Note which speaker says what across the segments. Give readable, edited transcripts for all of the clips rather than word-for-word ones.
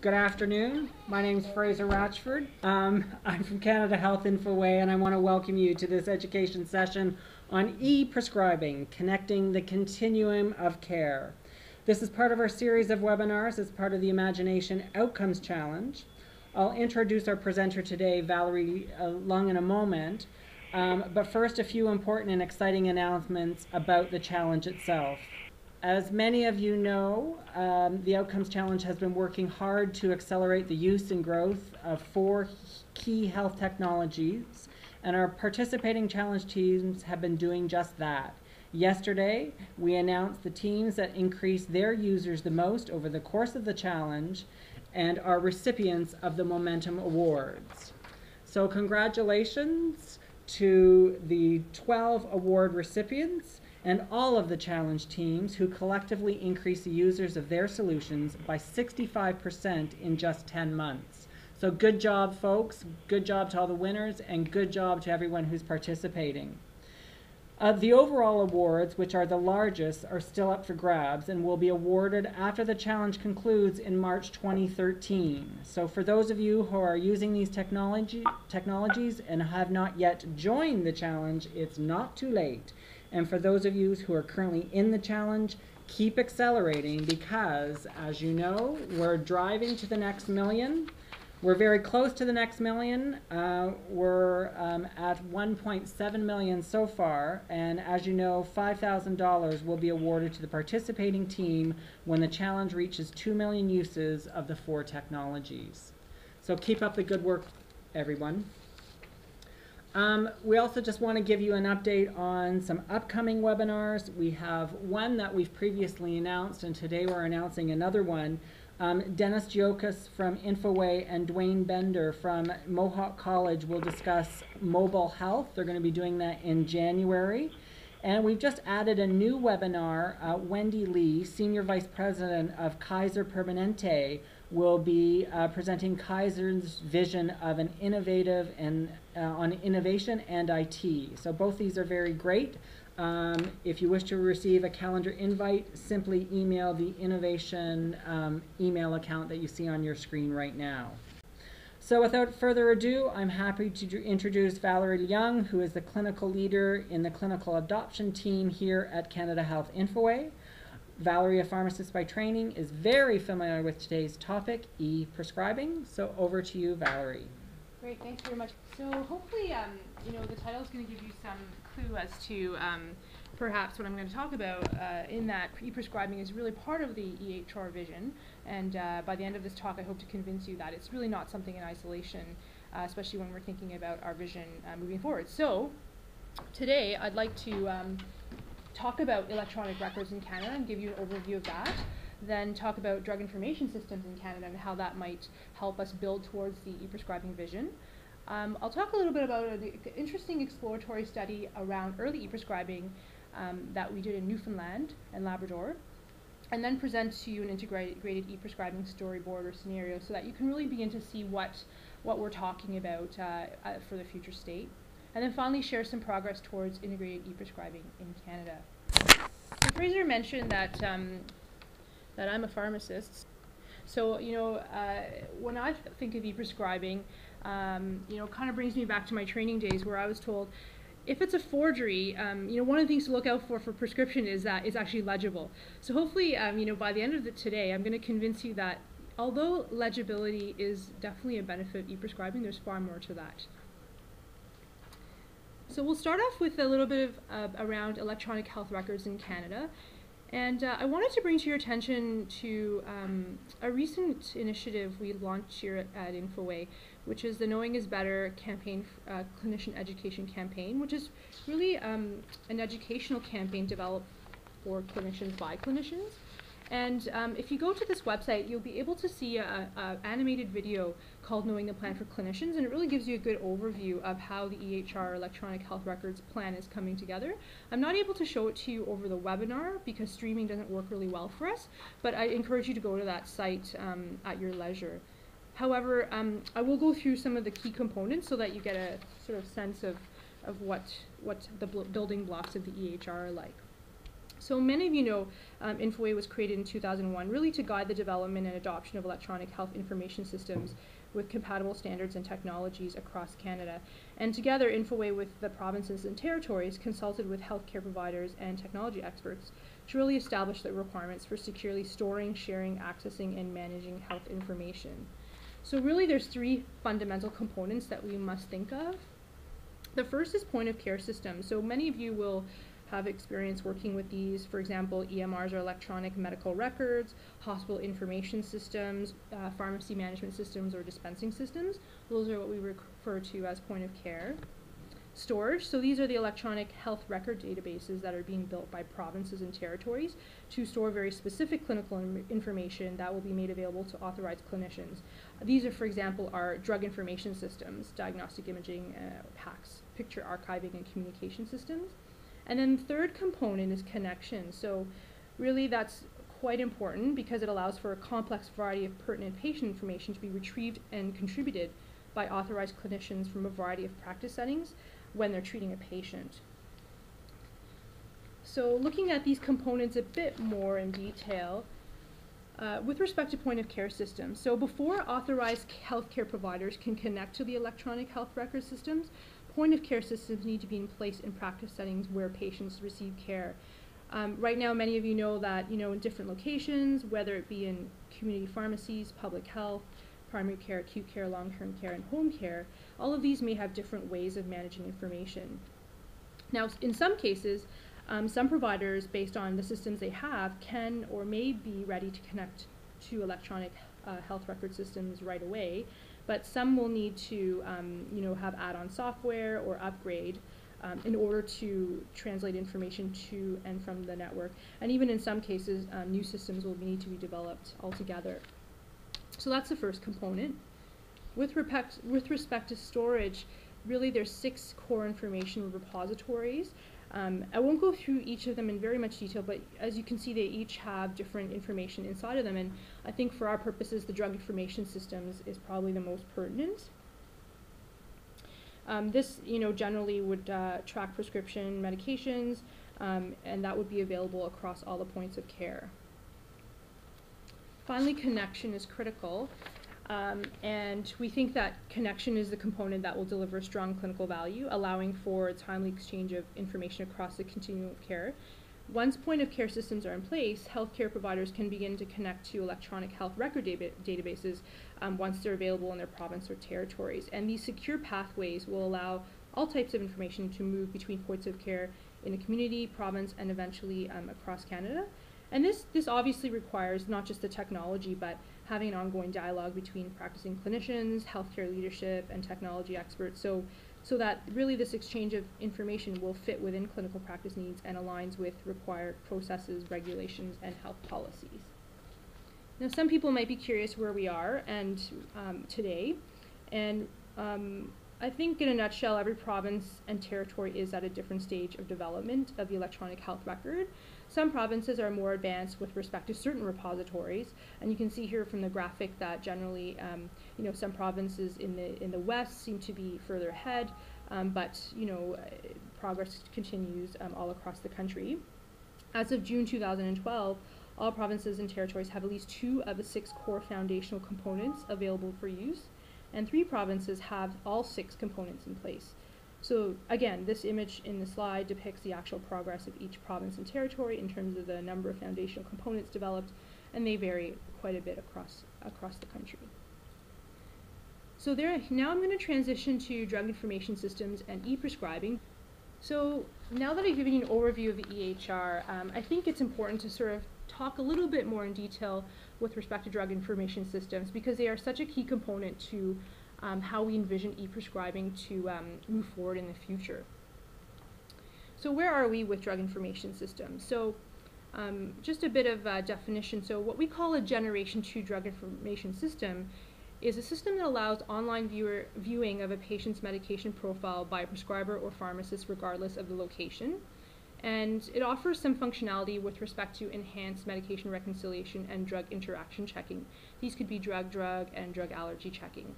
Speaker 1: Good afternoon. My name is Fraser Ratchford. I'm from Canada Health Infoway, and I want to welcome you to this education session on e-prescribing, connecting the continuum of care. This is part of our series of webinars as part of the Imagination Outcomes Challenge. I'll introduce our presenter today, Valerie Lung, in a moment, but first a few important and exciting announcements about the challenge itself. As many of you know, the Outcomes Challenge has been working hard to accelerate the use and growth of 4 key health technologies, and our participating challenge teams have been doing just that. Yesterday, we announced the teams that increased their users the most over the course of the challenge and are recipients of the Momentum Awards. So congratulations to the 12 award recipients and all of the challenge teams who collectively increased the users of their solutions by 65% in just 10 months. So good job, folks. Good job to all the winners, and good job to everyone who's participating. The overall awards, which are the largest, are still up for grabs and will be awarded after the challenge concludes in March 2013. So for those of you who are using these technologies and have not yet joined the challenge, it's not too late. And for those of you who are currently in the challenge, keep accelerating because, as you know, we're driving to the next million. We're very close to the next million. We're at 1.7 million so far, and as you know, $5,000 will be awarded to the participating team when the challenge reaches 2 million uses of the 4 technologies. So keep up the good work, everyone. We also just want to give you an update on some upcoming webinars. We have one that we've previously announced, and today we're announcing another one. Dennis Giokas from Infoway and Dwayne Bender from Mohawk College will discuss mobile health. They're going to be doing that in January. And we've just added a new webinar. Wendy Lee, Senior Vice President of Kaiser Permanente, will be presenting Kaiser's vision of an innovative and on innovation and IT. So both these are very great. If you wish to receive a calendar invite, simply email the innovation email account that you see on your screen right now. So without further ado, I'm happy to introduce Valerie Young, who is the clinical leader in the clinical adoption team here at Canada Health Infoway. Valerie, a pharmacist by training, is very familiar with today's topic, e-prescribing. So over to you, Valerie.
Speaker 2: Great, thanks very much. So hopefully, the title is going to give you some clue as to perhaps what I'm going to talk about in that e-prescribing is really part of the EHR vision. And by the end of this talk, I hope to convince you that it's really not something in isolation, especially when we're thinking about our vision moving forward. So today, I'd like to talk about electronic records in Canada and give you an overview of that. Then talk about drug information systems in Canada and how that might help us build towards the e-prescribing vision. I'll talk a little bit about an interesting exploratory study around early e-prescribing that we did in Newfoundland and Labrador, and then present to you an integrated e-prescribing storyboard or scenario so that you can really begin to see what we're talking about for the future state. And then finally share some progress towards integrated e-prescribing in Canada. So Fraser mentioned that that I'm a pharmacist. So, when I think of e-prescribing, kind of brings me back to my training days where I was told, if it's a forgery, one of the things to look out for prescription is that it's actually legible. So hopefully, by the end of today, I'm going to convince you that although legibility is definitely a benefit of e-prescribing, there's far more to that. So we'll start off with a little bit of around electronic health records in Canada. And I wanted to bring to your attention to a recent initiative we launched here at Infoway, which is the Knowing is Better campaign, clinician education campaign, which is really an educational campaign developed for clinicians by clinicians. And if you go to this website, you'll be able to see an animated video called Knowing the Plan for Clinicians, and it really gives you a good overview of how the EHR electronic health records plan is coming together. I'm not able to show it to you over the webinar because streaming doesn't work really well for us, but I encourage you to go to that site at your leisure. However, I will go through some of the key components so that you get a sort of sense of what the building blocks of the EHR are like. So many of you know Infoway was created in 2001 really to guide the development and adoption of electronic health information systems with compatible standards and technologies across Canada. And together, Infoway with the provinces and territories consulted with healthcare providers and technology experts to really establish the requirements for securely storing, sharing, accessing, and managing health information. So really there's three fundamental components that we must think of. The first is point of care systems. So many of you will have experience working with these. For example, EMRs are electronic medical records, hospital information systems, pharmacy management systems, or dispensing systems. Those are what we refer to as point of care. Storage, so these are the electronic health record databases that are being built by provinces and territories to store very specific clinical information that will be made available to authorized clinicians. These are, for example, our drug information systems, diagnostic imaging, PACS, picture archiving and communication systems. And then the third component is connection. So really that's quite important because it allows for a complex variety of pertinent patient information to be retrieved and contributed by authorized clinicians from a variety of practice settings when they're treating a patient. So looking at these components a bit more in detail, with respect to point of care systems, so before authorized healthcare providers can connect to the electronic health record systems, point of care systems need to be in place in practice settings where patients receive care. Right now, many of you know that in different locations, whether it be in community pharmacies, public health, primary care, acute care, long-term care, and home care, all of these may have different ways of managing information. Now, in some cases, some providers, based on the systems they have, can or may be ready to connect to electronic health record systems right away, but some will need to have add-on software or upgrade in order to translate information to and from the network. And even in some cases, new systems will need to be developed altogether. So that's the first component. With respect to storage, really there's 6 core information repositories. I won't go through each of them in very much detail, but as you can see, they each have different information inside of them, and I think for our purposes, the drug information systems is probably the most pertinent. This, generally would track prescription medications, and that would be available across all the points of care. Finally, connection is critical, and we think that connection is the component that will deliver strong clinical value, allowing for a timely exchange of information across the continuum of care. Once point of care systems are in place, healthcare providers can begin to connect to electronic health record databases once they're available in their province or territories. And these secure pathways will allow all types of information to move between points of care in a community, province, and eventually across Canada. And this obviously requires not just the technology, but having an ongoing dialogue between practicing clinicians, healthcare leadership, and technology experts, so that really this exchange of information will fit within clinical practice needs and aligns with required processes, regulations, and health policies. Now, some people might be curious where we are and today, and I think in a nutshell, every province and territory is at a different stage of development of the electronic health record. Some provinces are more advanced with respect to certain repositories, and you can see here from the graphic that generally, some provinces in the west seem to be further ahead, but progress continues all across the country. As of June 2012, all provinces and territories have at least 2 of the 6 core foundational components available for use, and 3 provinces have all 6 components in place. So again, this image in the slide depicts the actual progress of each province and territory in terms of the number of foundational components developed, and they vary quite a bit across the country. So now I'm going to transition to drug information systems and e-prescribing. So now that I've given you an overview of the EHR, I think it's important to sort of talk a little bit more in detail with respect to drug information systems, because they are such a key component to how we envision e-prescribing to move forward in the future. So where are we with drug information systems? So just a bit of definition. So what we call a Generation 2 drug information system is a system that allows online viewing of a patient's medication profile by a prescriber or pharmacist regardless of the location. And it offers some functionality with respect to enhanced medication reconciliation and drug interaction checking. These could be drug-drug and drug allergy checking.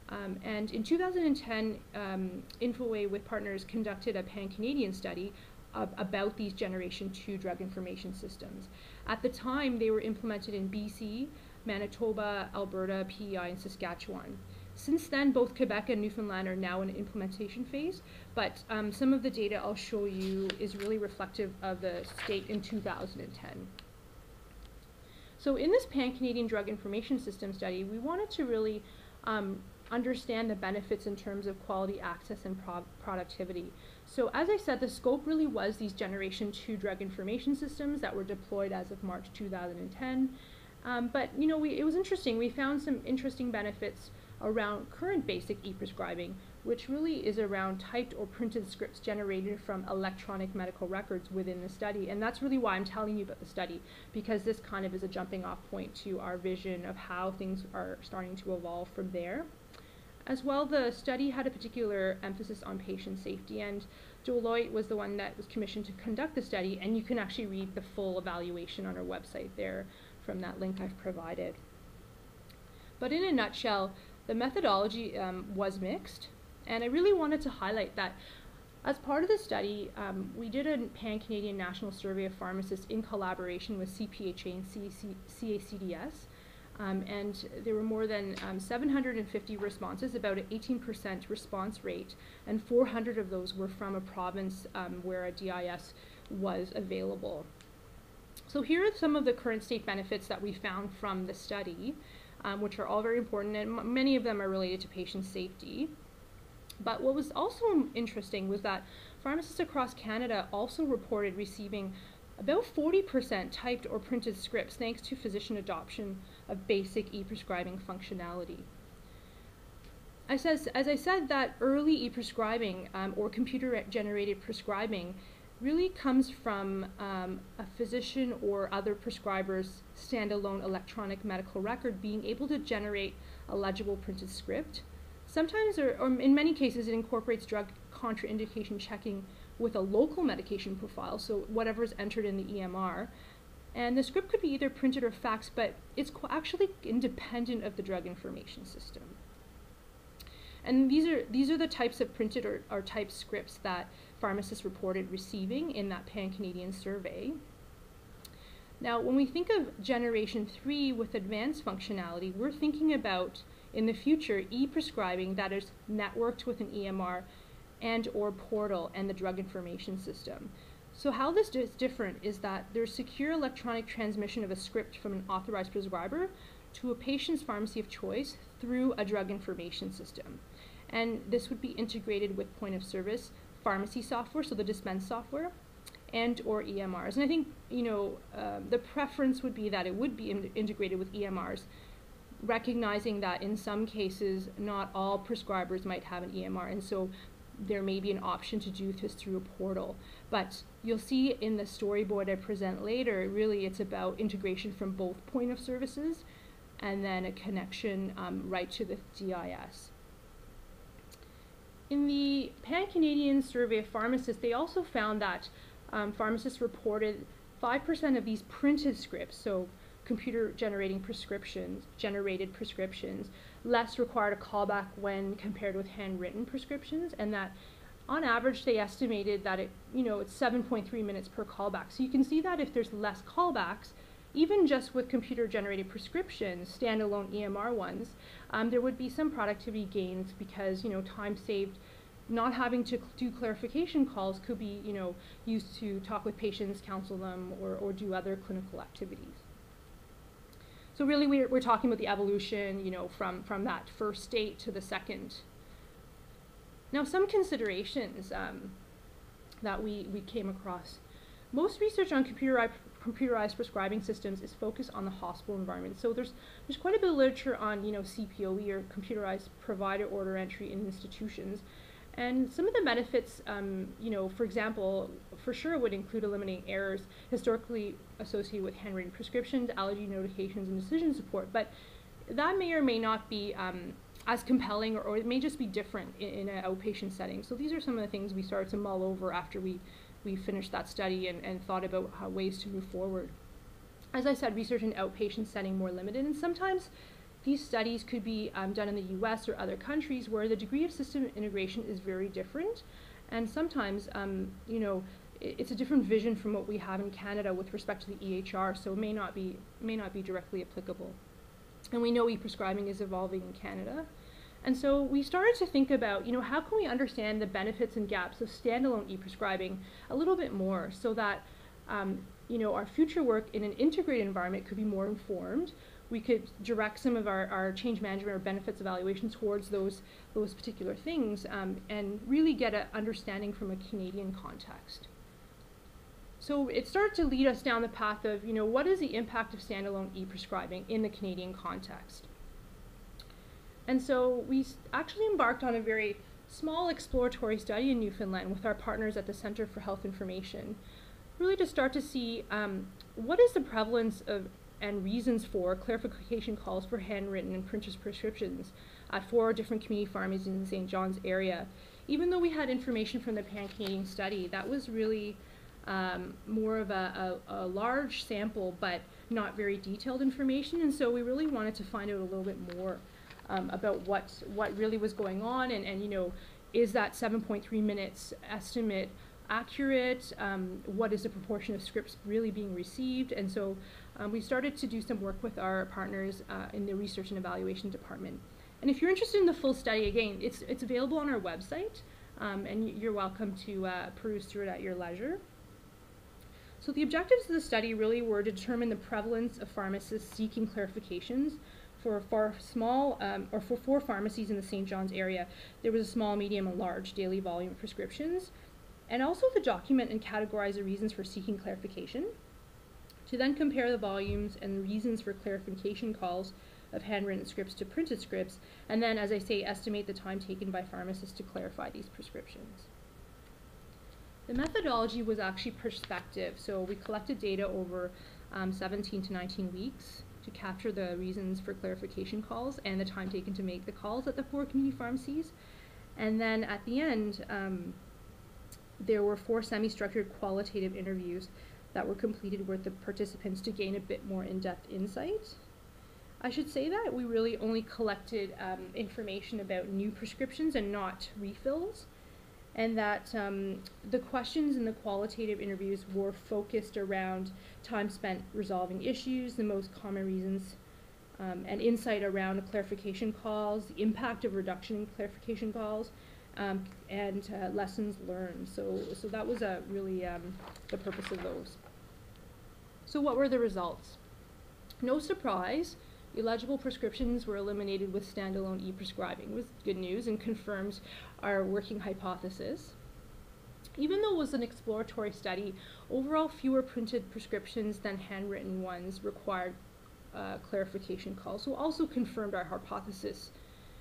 Speaker 2: And in 2010, Infoway with partners conducted a pan-Canadian study about these Generation 2 drug information systems. At the time, they were implemented in BC, Manitoba, Alberta, PEI, and Saskatchewan. Since then, both Quebec and Newfoundland are now in an implementation phase, but some of the data I'll show you is really reflective of the state in 2010. So in this Pan-Canadian Drug Information System study, we wanted to really understand the benefits in terms of quality, access, and productivity. So as I said, the scope really was these Generation 2 drug information systems that were deployed as of March 2010. But you know, it was interesting. We found some interesting benefits around current basic e-prescribing, which really is around typed or printed scripts generated from electronic medical records within the study. And that's really why I'm telling you about the study, because this kind of is a jumping off point to our vision of how things are starting to evolve from there. As well, the study had a particular emphasis on patient safety, and Deloitte was the one that was commissioned to conduct the study, and you can actually read the full evaluation on our website there from that link I've provided. But in a nutshell, the methodology was mixed, and I really wanted to highlight that as part of the study, we did a Pan-Canadian National Survey of Pharmacists in collaboration with CPHA and CACDS, and there were more than 750 responses, about an 18% response rate, and 400 of those were from a province where a DIS was available. So here are some of the current state benefits that we found from the study, which are all very important, and many of them are related to patient safety. But what was also interesting was that pharmacists across Canada also reported receiving about 40% typed or printed scripts thanks to physician adoption of basic e-prescribing functionality. As I said, that early e-prescribing or computer-generated prescribing really comes from a physician or other prescriber's standalone electronic medical record being able to generate a legible printed script. Sometimes, or in many cases, it incorporates drug contraindication checking with a local medication profile, so whatever is entered in the EMR. And the script could be either printed or faxed, but it's actually independent of the drug information system. And these are the types of printed or typed scripts that pharmacists reported receiving in that Pan-Canadian survey. Now, when we think of Generation 3 with advanced functionality, we're thinking about, in the future, e-prescribing that is networked with an EMR and or portal and the drug information system. So how this is different is that there's secure electronic transmission of a script from an authorized prescriber to a patient's pharmacy of choice through a drug information system. And this would be integrated with point of service pharmacy software, so the dispense software, and or EMRs. And I think, you know, the preference would be that it would be integrated with EMRs, recognizing that in some cases not all prescribers might have an EMR, and so there may be an option to do this through a portal. But you'll see in the storyboard I present later, really it's about integration from both point of services and then a connection right to the DIS. In the Pan-Canadian Survey of Pharmacists, they also found that pharmacists reported 5% of these printed scripts, so computer-generated prescriptions, less required a callback when compared with handwritten prescriptions, and that on average they estimated that it's 7.3 minutes per callback. So you can see that if there's less callbacks, even just with computer-generated prescriptions, standalone EMR ones, there would be some productivity gains because time saved not having to do clarification calls could be used to talk with patients, counsel them, or do other clinical activities. So really we're talking about the evolution from that first state to the second. Now some considerations that we came across. Most research on computerized prescribing systems is focused on the hospital environment. So there's quite a bit of literature on CPOE, or computerized provider order entry in institutions. And some of the benefits, for example, for sure would include eliminating errors historically associated with handwritten prescriptions, allergy notifications, and decision support. But that may or may not be as compelling, or it may just be different in an outpatient setting. So these are some of the things we started to mull over after we finished that study and thought about ways to move forward. As I said, research in outpatient setting more limited, and sometimes these studies could be done in the US or other countries where the degree of system integration is very different, and sometimes it's a different vision from what we have in Canada with respect to the EHR, so it may not be directly applicable. And we know e-prescribing is evolving in Canada. And so we started to think about, how can we understand the benefits and gaps of standalone e-prescribing a little bit more, so that, our future work in an integrated environment could be more informed. We could direct some of our change management or benefits evaluation towards those particular things, and really get an understanding from a Canadian context. So it started to lead us down the path of, what is the impact of standalone e-prescribing in the Canadian context? And so we actually embarked on a very small exploratory study in Newfoundland with our partners at the Centre for Health Information, really to start to see what is the prevalence of and reasons for clarification calls for handwritten and printed prescriptions at 4 different community pharmacies in the St. John's area. Even though we had information from the Pan-Canadian study, that was really more of a large sample, but not very detailed information, and so we really wanted to find out a little bit more about what really was going on, and is that 7.3 minutes estimate accurate? What is the proportion of scripts really being received? And so we started to do some work with our partners in the research and evaluation department. And if you're interested in the full study, again, it's available on our website, and you're welcome to peruse through it at your leisure. So the objectives of the study really were to determine the prevalence of pharmacists seeking clarifications for 4 pharmacies in the St. John's area. There was a small, medium, and large daily volume of prescriptions, and also to document and categorize the reasons for seeking clarification, to then compare the volumes and the reasons for clarification calls of handwritten scripts to printed scripts, and then, as I say, estimate the time taken by pharmacists to clarify these prescriptions. The methodology was actually prospective, so we collected data over 17 to 19 weeks to capture the reasons for clarification calls and the time taken to make the calls at the 4 community pharmacies. And then at the end, there were 4 semi-structured qualitative interviews that were completed with the participants to gain a bit more in-depth insight. I should say that we really only collected information about new prescriptions and not refills, and that the questions in the qualitative interviews were focused around time spent resolving issues, the most common reasons, and insight around clarification calls, the impact of reduction in clarification calls, and lessons learned. So that was really the purpose of those. So what were the results? No surprise, illegible prescriptions were eliminated with standalone e-prescribing. It was good news and confirms our working hypothesis. Even though it was an exploratory study, overall fewer printed prescriptions than handwritten ones required clarification calls, so also confirmed our hypothesis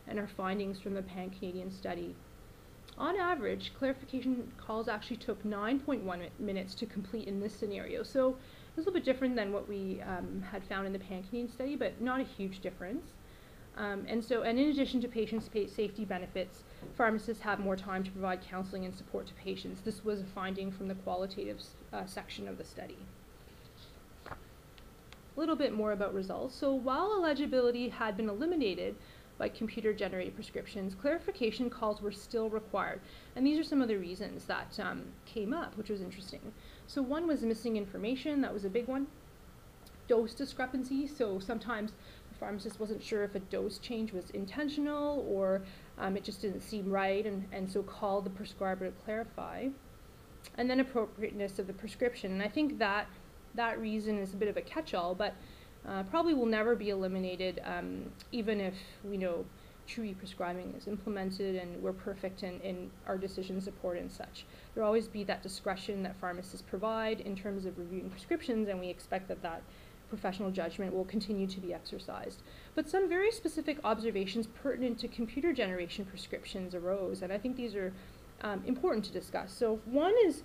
Speaker 2: and our findings from the Pan-Canadian study. On average, clarification calls actually took 9.1 minutes to complete in this scenario, so a little bit different than what we had found in the Pan-Canadian study, but not a huge difference. And in addition to patient safety benefits, pharmacists have more time to provide counseling and support to patients. This was a finding from the qualitative section of the study. A little bit more about results. So while illegibility had been eliminated by computer-generated prescriptions, clarification calls were still required. And these are some of the reasons that came up, which was interesting. So one was missing information, that was a big one. Dose discrepancy, so sometimes the pharmacist wasn't sure if a dose change was intentional or it just didn't seem right, and so called the prescriber to clarify. And then appropriateness of the prescription, and I think that reason is a bit of a catch-all, but probably will never be eliminated, even if we know true e-prescribing is implemented and we're perfect in our decision support and such. There will always be that discretion that pharmacists provide in terms of reviewing prescriptions, and we expect that professional judgment will continue to be exercised. But some very specific observations pertinent to computer generation prescriptions arose, and I think these are important to discuss. So one is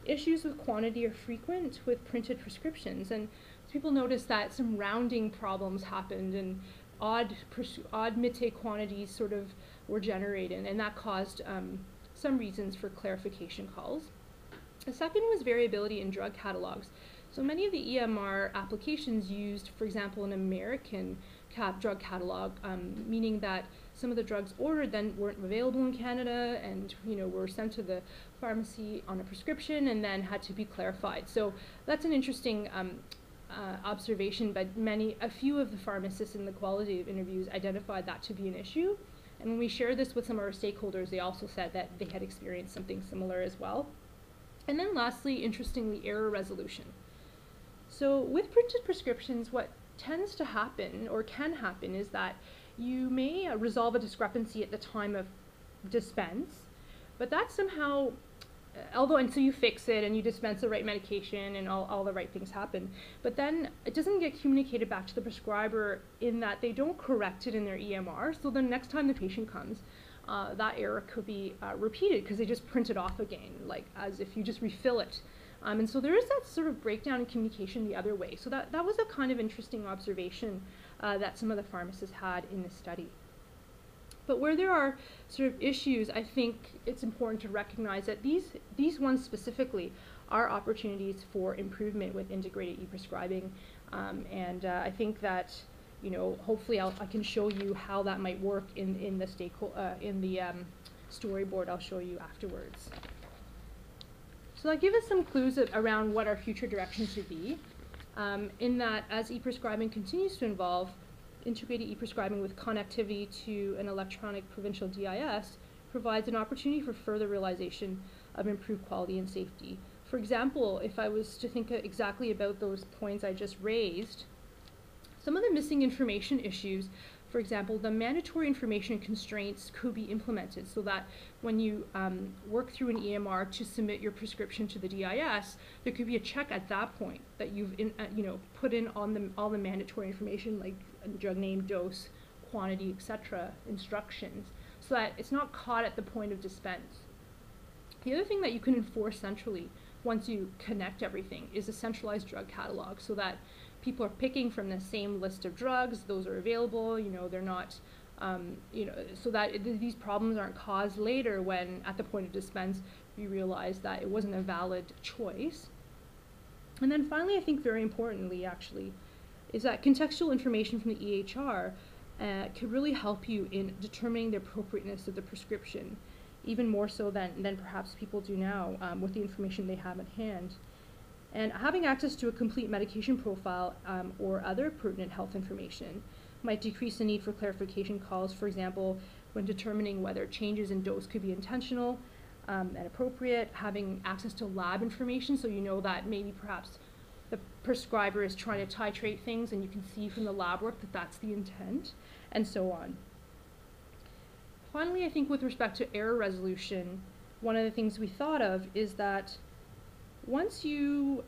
Speaker 2: issues with quantity are frequent with printed prescriptions, and people noticed that some rounding problems happened and odd mite quantities sort of were generated, and that caused some reasons for clarification calls. The second was variability in drug catalogs. So many of the EMR applications used, for example, an American drug catalog, meaning that some of the drugs ordered then weren't available in Canada, and were sent to the pharmacy on a prescription and then had to be clarified. So that's an interesting observation, but a few of the pharmacists in the qualitative interviews identified that to be an issue. And when we shared this with some of our stakeholders, they also said that they had experienced something similar as well. And then lastly, interestingly, error resolution. So with printed prescriptions, what tends to happen or can happen is that you may resolve a discrepancy at the time of dispense, but that somehow, and so you fix it and you dispense the right medication and all the right things happen, but then it doesn't get communicated back to the prescriber in that they don't correct it in their EMR, so the next time the patient comes, that error could be repeated because they just print it off again, like as if you just refill it. And so there is that sort of breakdown in communication the other way. So that was a kind of interesting observation that some of the pharmacists had in this study. But where there are sort of issues, I think it's important to recognize that these ones specifically are opportunities for improvement with integrated e-prescribing. And I think that, hopefully I can show you how that might work in the storyboard I'll show you afterwards. So that gives us some clues around what our future direction should be, in that as e-prescribing continues to evolve, integrated e-prescribing with connectivity to an electronic provincial DIS provides an opportunity for further realization of improved quality and safety. For example, if I was to think exactly about those points I just raised, some of the missing information issues, for example, the mandatory information constraints could be implemented so that when you work through an EMR to submit your prescription to the DIS, there could be a check at that point that you've put in on all the mandatory information like drug name, dose, quantity, etc., instructions, so that it's not caught at the point of dispense. The other thing that you can enforce centrally once you connect everything is a centralized drug catalog, so that people are picking from the same list of drugs, those are available, they're not, so that these problems aren't caused later when at the point of dispense you realize that it wasn't a valid choice. And then finally, I think very importantly actually, is that contextual information from the EHR could really help you in determining the appropriateness of the prescription, even more so than perhaps people do now with the information they have at hand. And having access to a complete medication profile or other pertinent health information might decrease the need for clarification calls, for example, when determining whether changes in dose could be intentional and appropriate, having access to lab information so you know that maybe perhaps the prescriber is trying to titrate things and you can see from the lab work that that's the intent, and so on. Finally, I think with respect to error resolution, one of the things we thought of is that once you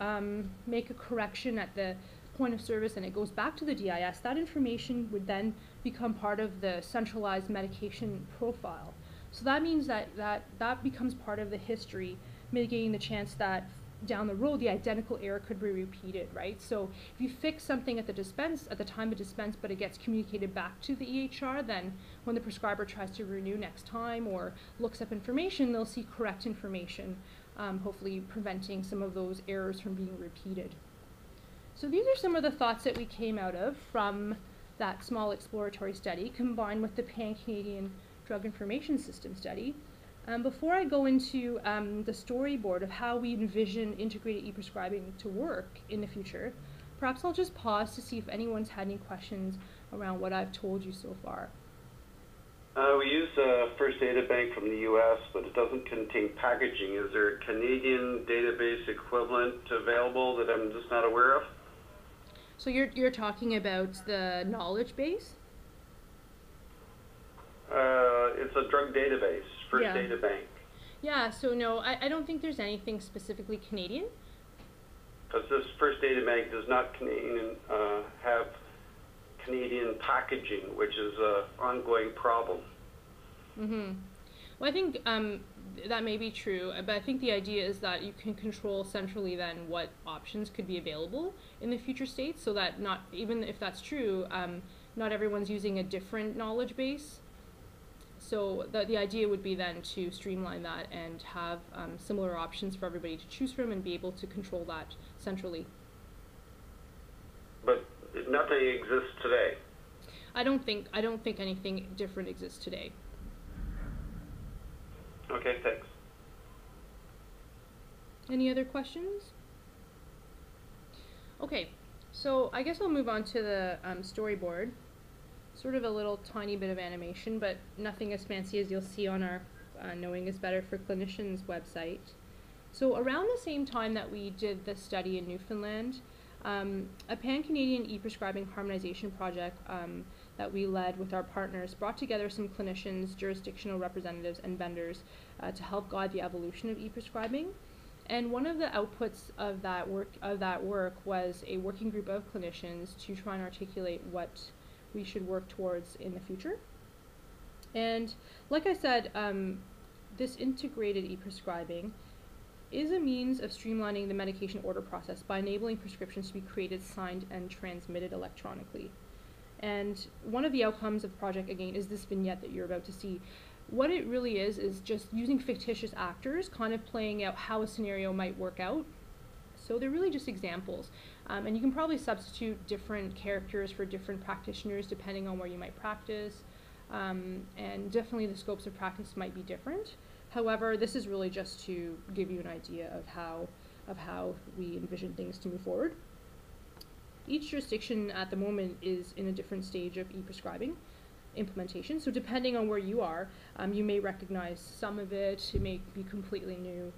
Speaker 2: make a correction at the point of service and it goes back to the DIS, that information would then become part of the centralized medication profile. So that means that becomes part of the history, mitigating the chance that down the road the identical error could be repeated, right? So if you fix something at the time of dispense, but it gets communicated back to the EHR, then when the prescriber tries to renew next time or looks up information, they'll see correct information, hopefully preventing some of those errors from being repeated. So these are some of the thoughts that we came out of from that small exploratory study combined with the Pan-Canadian Drug Information System study. Before I go into the storyboard of how we envision integrated e-prescribing to work in the future, perhaps I'll just pause to see if anyone's had any questions around what I've told you so far.
Speaker 3: We use First Data Bank from the US, but it doesn't contain packaging. Is there a Canadian database equivalent available that I'm just not aware of?
Speaker 2: So you're talking about the knowledge base?
Speaker 3: It's a drug database, First Data Bank.
Speaker 2: Yeah, so no, I don't think there's anything specifically Canadian.
Speaker 3: Because this First Data Bank does not have Canadian packaging, which is an ongoing problem.
Speaker 2: Mm-hmm. Well, I think that may be true, but I think the idea is that you can control centrally then what options could be available in the future states, so that not, even if that's true, not everyone's using a different knowledge base. So the idea would be then to streamline that and have similar options for everybody to choose from and be able to control that centrally.
Speaker 3: But nothing exists today.
Speaker 2: I don't think anything different exists today.
Speaker 3: Okay, thanks.
Speaker 2: Any other questions? Okay, so I guess I'll move on to the storyboard. Sort of a little tiny bit of animation, but nothing as fancy as you'll see on our Knowing is Better for Clinicians website. So around the same time that we did the study in Newfoundland, a pan-Canadian e-prescribing harmonization project that we led with our partners brought together some clinicians, jurisdictional representatives, and vendors to help guide the evolution of e-prescribing. And one of the outputs of that work was a working group of clinicians to try and articulate what we should work towards in the future. And like I said, this integrated e-prescribing is a means of streamlining the medication order process by enabling prescriptions to be created, signed, and transmitted electronically. And one of the outcomes of the project, again, is this vignette that you're about to see. What it really is just using fictitious actors, kind of playing out how a scenario might work out. So they're really just examples. And you can probably substitute different characters for different practitioners depending on where you might practice. And definitely the scopes of practice might be different. However, this is really just to give you an idea of how we envision things to move forward. Each jurisdiction at the moment is in a different stage of e-prescribing implementation. So depending on where you are, you may recognize some of it. It may be completely new,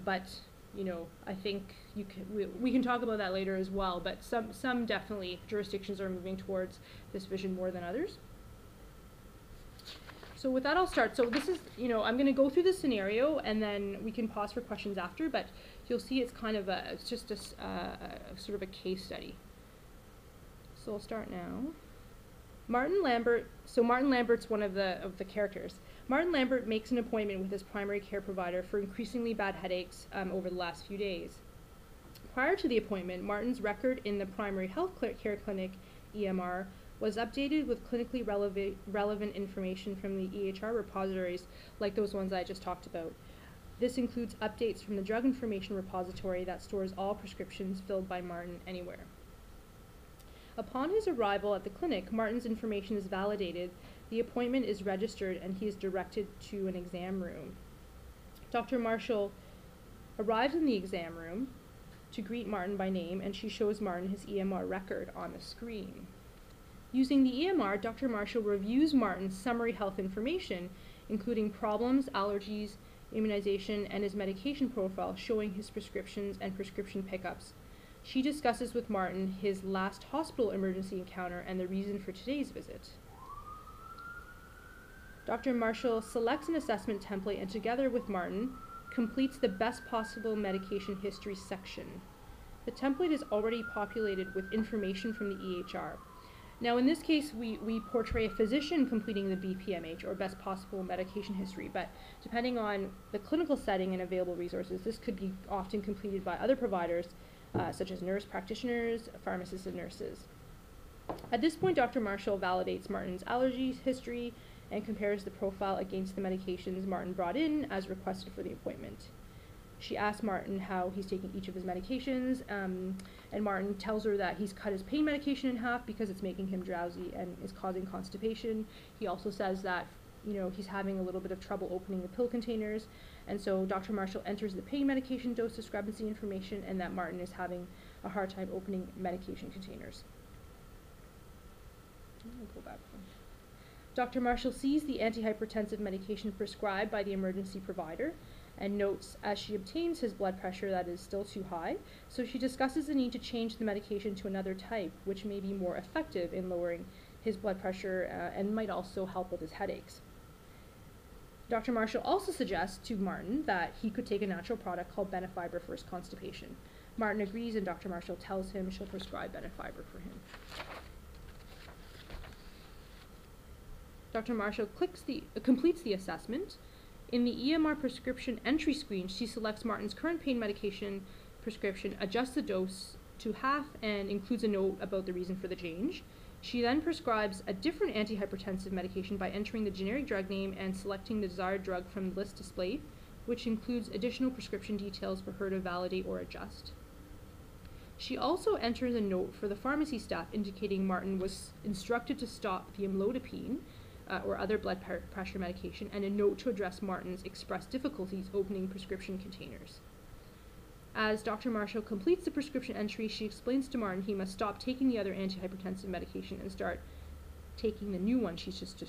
Speaker 2: but you know, I think we can talk about that later as well. But some definitely jurisdictions are moving towards this vision more than others. So with that, I'll start. So this is, you know, I'm going to go through the scenario, and then we can pause for questions after. But you'll see it's kind of it's just a sort of a case study. So I'll start now. Martin Lambert's one of the characters. Martin Lambert makes an appointment with his primary care provider for increasingly bad headaches over the last few days. Prior to the appointment, Martin's record in the primary health care clinic, EMR, was updated with clinically relevant information from the EHR repositories, like those ones I just talked about. This includes updates from the drug information repository that stores all prescriptions filled by Martin anywhere. Upon his arrival at the clinic, Martin's information is validated, the appointment is registered, and he is directed to an exam room. Dr. Marshall arrives in the exam room to greet Martin by name, and she shows Martin his EMR record on the screen. Using the EMR, Dr. Marshall reviews Martin's summary health information, including problems, allergies, immunization, and his medication profile, showing his prescriptions and prescription pickups. She discusses with Martin his last hospital emergency encounter and the reason for today's visit. Dr. Marshall selects an assessment template and, together with Martin, completes the best possible medication history section. The template is already populated with information from the EHR. Now, in this case, we portray a physician completing the BPMH, or best possible medication history, but depending on the clinical setting and available resources, this could be often completed by other providers, such as nurse practitioners, pharmacists, and nurses. At this point, Dr. Marshall validates Martin's allergies history and compares the profile against the medications Martin brought in as requested for the appointment. She asks Martin how he's taking each of his medications, and Martin tells her that he's cut his pain medication in half because it's making him drowsy and is causing constipation. He also says that, you know, he's having a little bit of trouble opening the pill containers, and so Dr. Marshall enters the pain medication dose discrepancy information, and that Martin is having a hard time opening medication containers. I'll go back one. Dr. Marshall sees the antihypertensive medication prescribed by the emergency provider and notes as she obtains his blood pressure that is still too high, so she discusses the need to change the medication to another type, which may be more effective in lowering his blood pressure and might also help with his headaches. Dr. Marshall also suggests to Martin that he could take a natural product called Benefiber for his constipation. Martin agrees, and Dr. Marshall tells him she'll prescribe Benefiber for him. Dr. Marshall completes the assessment. In the EMR prescription entry screen, she selects Martin's current pain medication prescription, adjusts the dose to half, and includes a note about the reason for the change. She then prescribes a different antihypertensive medication by entering the generic drug name and selecting the desired drug from the list displayed, which includes additional prescription details for her to validate or adjust. She also enters a note for the pharmacy staff indicating Martin was instructed to stop the amlodipine or other blood pressure medication, and a note to address Martin's expressed difficulties opening prescription containers. As Dr. Marshall completes the prescription entry, she explains to Martin he must stop taking the other antihypertensive medication and start taking the new one she's just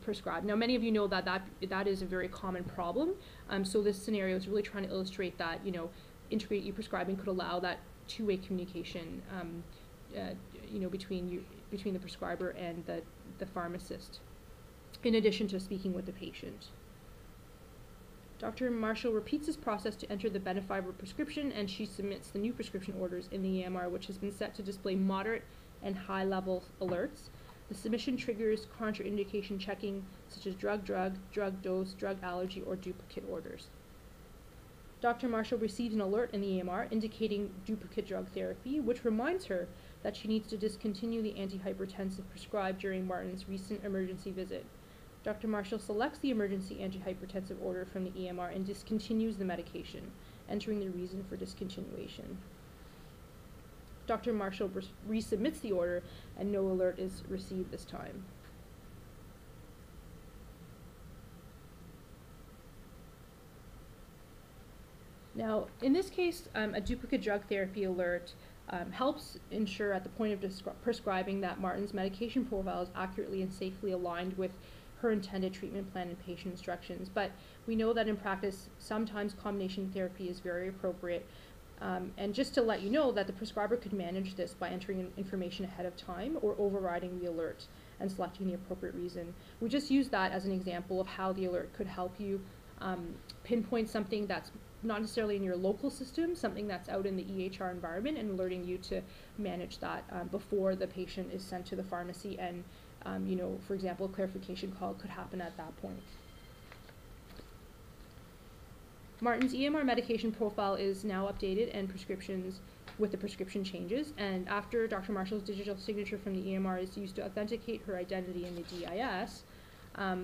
Speaker 2: prescribed. Now, many of you know that is a very common problem. So this scenario is really trying to illustrate that, integrated e-prescribing could allow that two-way communication, between the prescriber and the pharmacist, in addition to speaking with the patient. Dr. Marshall repeats this process to enter the Benefiber prescription, and she submits the new prescription orders in the EMR, which has been set to display moderate and high-level alerts. The submission triggers contraindication checking, such as drug dose, drug allergy, or duplicate orders. Dr. Marshall receives an alert in the EMR indicating duplicate drug therapy, which reminds her that she needs to discontinue the antihypertensive prescribed during Martin's recent emergency visit. Dr. Marshall selects the emergency antihypertensive order from the EMR and discontinues the medication, entering the reason for discontinuation. Dr. Marshall resubmits the order, and no alert is received this time. Now, in this case, a duplicate drug therapy alert helps ensure at the point of prescribing that Martin's medication profile is accurately and safely aligned with her intended treatment plan and patient instructions. But we know that in practice, sometimes combination therapy is very appropriate. And just to let you know that the prescriber could manage this by entering information ahead of time or overriding the alert and selecting the appropriate reason. We just use that as an example of how the alert could help you pinpoint something that's not necessarily in your local system, something that's out in the EHR environment, and alerting you to manage that before the patient is sent to the pharmacy, and for example, a clarification call could happen at that point. Martin's EMR medication profile is now updated and prescriptions with the prescription changes, and after Dr. Marshall's digital signature from the EMR is used to authenticate her identity in the DIS,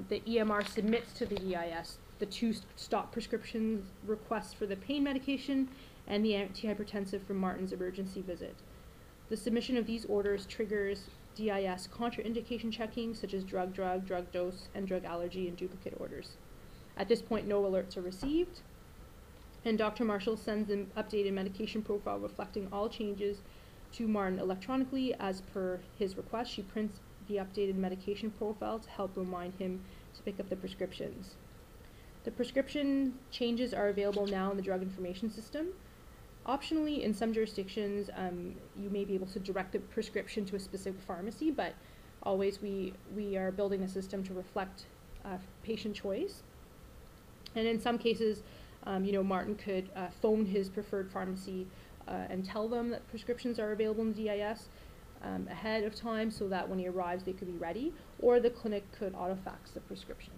Speaker 2: the EMR submits to the DIS the two stop prescription requests for the pain medication and the antihypertensive from Martin's emergency visit. The submission of these orders triggers DIS contraindication checking, such as drug dose, and drug allergy and duplicate orders. At this point, no alerts are received, and Dr. Marshall sends an updated medication profile reflecting all changes to Martin electronically as per his request. She prints the updated medication profile to help remind him to pick up the prescriptions. The prescription changes are available now in the drug information system. Optionally, in some jurisdictions, you may be able to direct the prescription to a specific pharmacy, but always we are building a system to reflect patient choice. And in some cases, Martin could phone his preferred pharmacy and tell them that prescriptions are available in the DIS ahead of time, so that when he arrives they could be ready, or the clinic could auto-fax the prescription.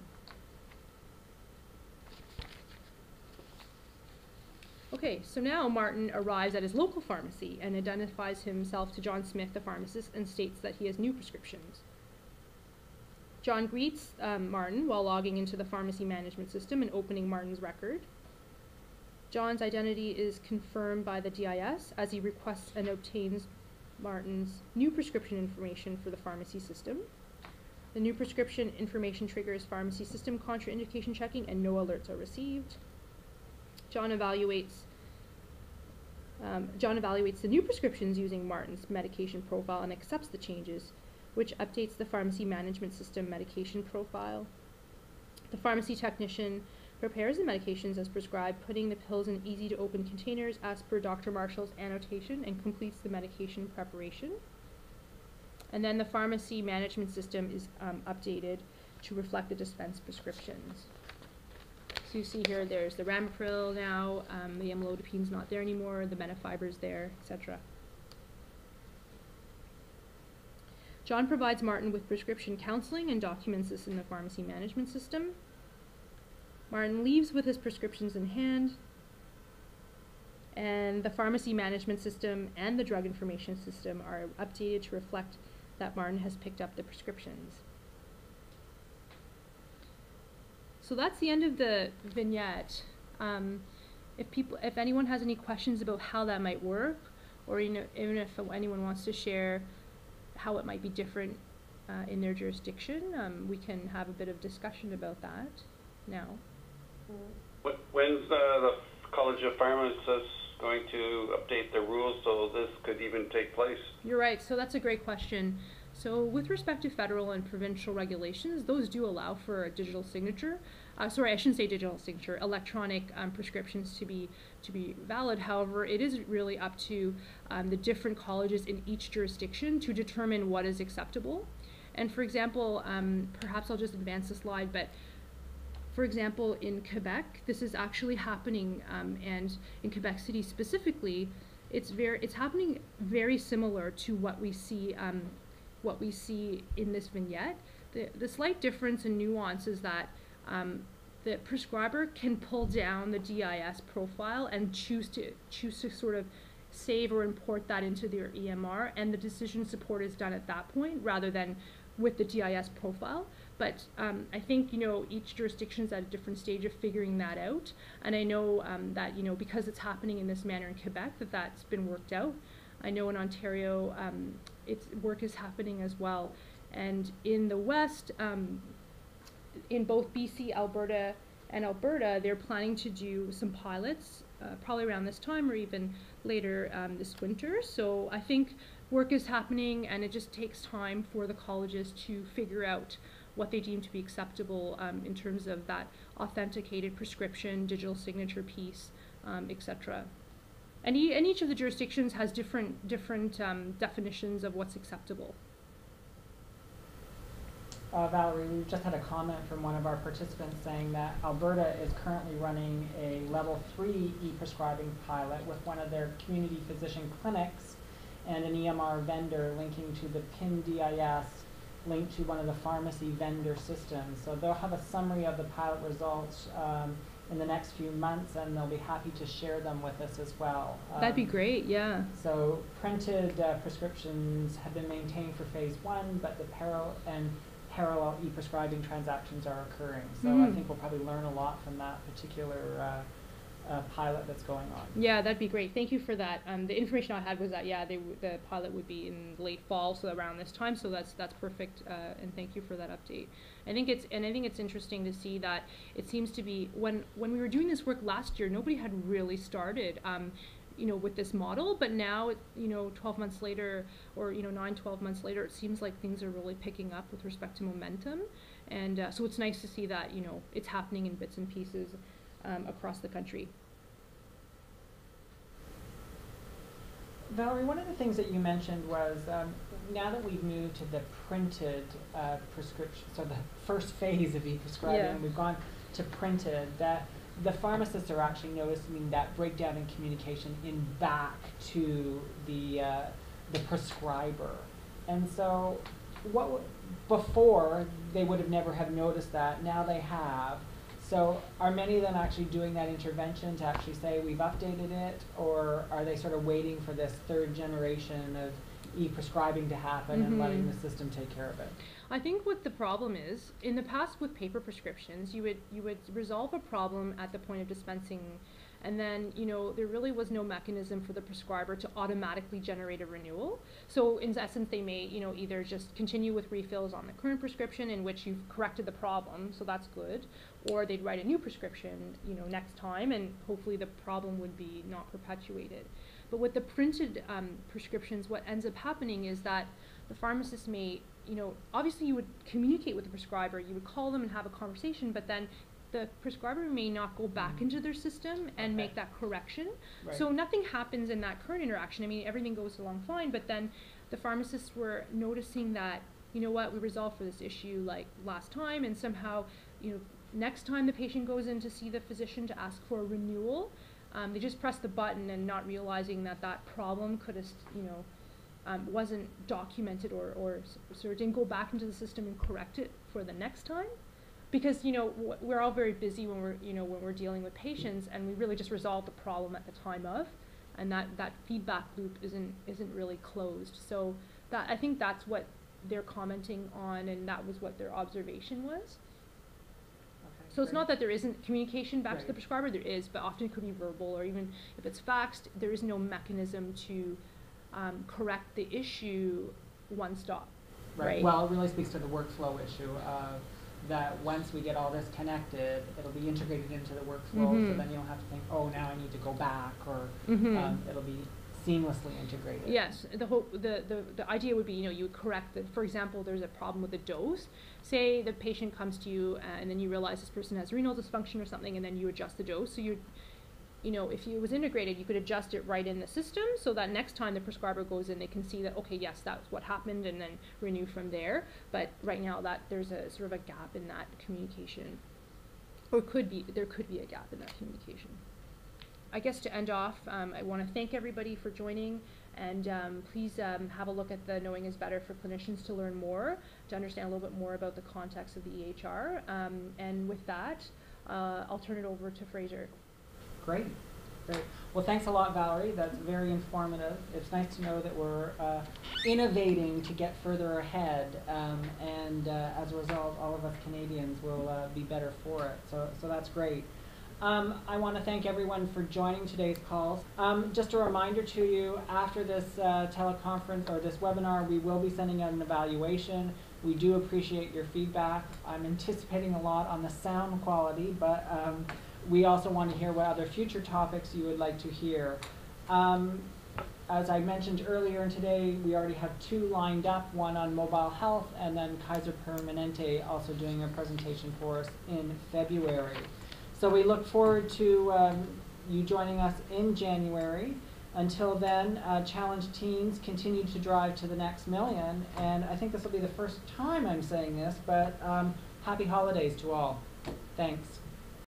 Speaker 2: Okay, so now Martin arrives at his local pharmacy and identifies himself to John Smith, the pharmacist, and states that he has new prescriptions. John greets Martin while logging into the pharmacy management system and opening Martin's record. John's identity is confirmed by the DIS as he requests and obtains Martin's new prescription information for the pharmacy system. The new prescription information triggers pharmacy system contraindication checking, and no alerts are received. John evaluates the new prescriptions using Martin's medication profile and accepts the changes, which updates the pharmacy management system medication profile. The pharmacy technician prepares the medications as prescribed, putting the pills in easy-to-open containers as per Dr. Marshall's annotation, and completes the medication preparation. And then the pharmacy management system is updated to reflect the dispensed prescriptions. So you see here, there's the Ramipril now, the amlodipine's not there anymore, the Benefiber's there, etc. John provides Martin with prescription counseling and documents this in the pharmacy management system. Martin leaves with his prescriptions in hand, and the pharmacy management system and the drug information system are updated to reflect that Martin has picked up the prescriptions. So that's the end of the vignette. If anyone has any questions about how that might work, or even if anyone wants to share how it might be different in their jurisdiction, we can have a bit of discussion about that now.
Speaker 3: When's the College of Pharmacists going to update the rules so this could even take place?
Speaker 2: You're right, so that's a great question. So with respect to federal and provincial regulations, those do allow for a digital signature. Sorry, I shouldn't say digital signature, electronic prescriptions to be valid. However, it is really up to the different colleges in each jurisdiction to determine what is acceptable. And for example, perhaps I'll just advance the slide, but for example, in Quebec, this is actually happening, and in Quebec City specifically, it's happening very similar to what we see in this vignette. The slight difference and nuance is that the prescriber can pull down the DIS profile and choose to sort of save or import that into their EMR, and the decision support is done at that point rather than with the DIS profile. But I think, each jurisdiction is at a different stage of figuring that out. And I know that, because it's happening in this manner in Quebec, that's been worked out. I know in Ontario, work is happening as well. And in the West, in both BC, Alberta, and Alberta, they're planning to do some pilots, probably around this time or even later this winter. So I think work is happening, and it just takes time for the colleges to figure out what they deem to be acceptable in terms of that authenticated prescription, digital signature piece, etc. And each of the jurisdictions has different definitions of what's acceptable.
Speaker 1: Valerie, we've just had a comment from one of our participants saying that Alberta is currently running a level 3 e-prescribing pilot with one of their community physician clinics and an EMR vendor linking to the PIN DIS linked to one of the pharmacy vendor systems. So they'll have a summary of the pilot results in the next few months, and they'll be happy to share them with us as well.
Speaker 2: That'd be great, yeah.
Speaker 1: So printed prescriptions have been maintained for phase 1, but the parallel e-prescribing transactions are occurring. So I think we'll probably learn a lot from that particular pilot that's going on.
Speaker 2: Yeah, that'd be great. Thank you for that. The information I had was that the pilot would be in late fall, so around this time. So that's perfect. And thank you for that update. I think it's interesting to see that it seems to be when we were doing this work last year, nobody had really started. With this model, but now, 12 months later, or 9-12 months later, it seems like things are really picking up with respect to momentum, and so it's nice to see that it's happening in bits and pieces across the country.
Speaker 1: Valerie, one of the things that you mentioned was now that we've moved to the printed prescription, so the first phase of e-prescribing, we've gone to printed, that the pharmacists are actually noticing that breakdown in communication back to the prescriber. And so before they would have never have noticed that, now they have. So are many of them actually doing that intervention to actually say we've updated it, or are they sort of waiting for this third generation of e-prescribing to happen and letting the system take care of it?
Speaker 2: I think what the problem is, in the past with paper prescriptions, you would resolve a problem at the point of dispensing, and then there really was no mechanism for the prescriber to automatically generate a renewal. So in essence, they may either just continue with refills on the current prescription in which you've corrected the problem, so that's good, or they'd write a new prescription next time, and hopefully the problem would be not perpetuated. But with the printed prescriptions, what ends up happening is that the pharmacist may, obviously you would communicate with the prescriber, you would call them and have a conversation, but then the prescriber may not go back into their system and make that correction. Right. So nothing happens in that current interaction. I mean, everything goes along fine, but then the pharmacists were noticing that, we resolved for this issue like last time, and somehow, next time the patient goes in to see the physician to ask for a renewal, they just press the button and not realizing that problem could have, wasn't documented or sort of didn't go back into the system and correct it for the next time. Because we're all very busy when we're dealing with patients, and we really just resolve the problem at the time of, and that feedback loop isn't really closed. So I think that's what they're commenting on, and that was what their observation was. So it's not that there isn't communication back to the prescriber, there is, but often it could be verbal, or even if it's faxed, there is no mechanism to correct the issue one stop.
Speaker 1: Right. Well, it really speaks to the workflow issue of that once we get all this connected, it'll be integrated into the workflow, so then you don't have to think, oh, now I need to go back, or it'll be seamlessly integrated.
Speaker 2: Yes, the idea would be, you would correct that. For example, there's a problem with the dose. Say the patient comes to you and then you realize this person has renal dysfunction or something, and then you adjust the dose. So if it was integrated, you could adjust it right in the system, so that next time the prescriber goes in, they can see that, okay, yes, that's what happened, and then renew from there. But right now, that there's a sort of a gap in that communication, or there could be a gap in that communication. I guess to end off, I want to thank everybody for joining, and please have a look at the Knowing is Better for Clinicians to learn more, to understand a little bit more about the context of the EHR. And with that, I'll turn it over to Fraser.
Speaker 1: Great. Well, thanks a lot, Valerie. That's very informative. It's nice to know that we're innovating to get further ahead, and as a result, all of us Canadians will be better for it. So that's great. I want to thank everyone for joining today's calls. Just a reminder to you, after this teleconference or this webinar, we will be sending out an evaluation. We do appreciate your feedback. I'm anticipating a lot on the sound quality, but we also want to hear what other future topics you would like to hear. As I mentioned earlier today, we already have 2 lined up, one on mobile health, and then Kaiser Permanente also doing a presentation for us in February. So we look forward to you joining us in January. Until then, challenged teens continue to drive to the next million, and I think this will be the first time I'm saying this, but happy holidays to all. Thanks.